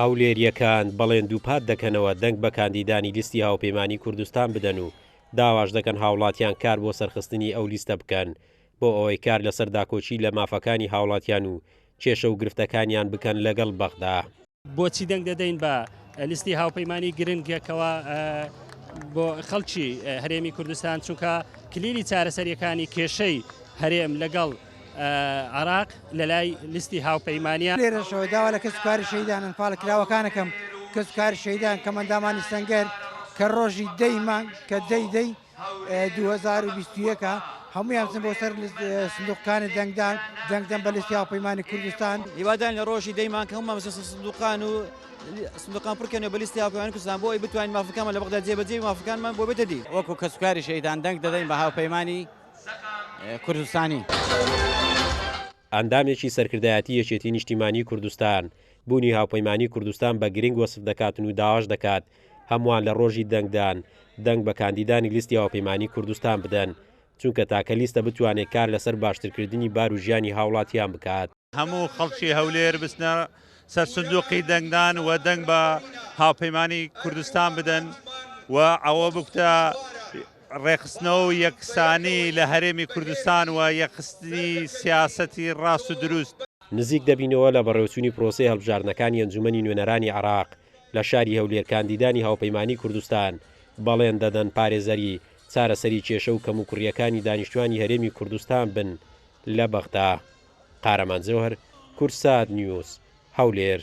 هەولێریەکان بەڵێن دووپات دەکەنەوە دەنگ بە کاندیدانی لیستی هاوپەیمانی کوردستان بدەن و داواش دەکەن هاوڵاتیان کار بۆ سەرخستنی ئەو لیستە بکەن بۆ ئەوەی کار لەسەر داکۆچی لە مافەکانی هاوڵاتیان و کێشە و گرفتەکانیان بکەن لەگەڵ بەغدا. بۆچی دەنگ دەدەین بە لیستی هاوپەیمانی گرنگەکەوە بۆ خەڵکی هەرێمی کوردستان چونکە کلیلی چارەسەریەکانی کێشەی هەرێم لەگەڵ عراق لە لای لیستی هاوپەیمانیان لێرەشەوە داوا لە کەسوکاری شەیدانن پاڵە کراوەکانەکەم کەسوکاری شەیدان کە مەندامانی سەنگەر کە ڕۆژی دەیمان کە دەی 2021 هەمویان بۆ سەر سندوقەکانی دەنگدەن بە لیستی هاوپەیمانی کوردستان هیوادان لە ڕۆژی دەیمان کە هەموو مەسە سندوقان و سندوقان پڕکەنەوە بە لیستی هاوپەیمانی کوردستان بۆ ئەوی بتوانین مافەکانمان لە بەغدا جێبەجێ مافەکانمان بۆ بدەدی وەکو کەسوکاری شەیدان دەنگ دەدەین بە هاوپەیمانی کوردستانی. ئەندامێکی سەرکردایەتی یەکێتی نیشتیمانی کوردستان بوونی هاوپەیمانی کوردستان بە گرنگ وەسف دەکاتن و داواش دەکات هەمووان لە ڕۆژی دەنگدان دەنگ بە کاندیدانی لیستی هاوپەیمانی کوردستان بدەن چونکە تاکە لیستە بتوانێت کار لەسەر باشترکردنی بار و ژیانی هاوڵاتیان بکات. هەموو خەڵکی هەولێر بستنە سەر سندوقی دەنگدان و دەنگ بە هاوپەیمانی کوردستان بدەن و ئەوە بکتە ڕێخستنەوە یەکسانی لە هەرێمی کوردستان و یەخستنی سیاسەتی ڕاست و دروست. نزیک دەبینەوە لە بەڕێوەچوونی پرۆسەی هەڵبژاردنەکانی ئەنجومەنی نوێنەرانی عراق لە شاری هەولێر کاندیدانی هاوپەیمانی کوردستان بەڵێن دەدەن پارێزەری چارەسەری کێشە و کەموکوڕیەکانی دانیشتوانی هەرێمی کوردستان بن لە بەغدا. قارەمان جەوهەر، کورسات نیوز، هەولێر.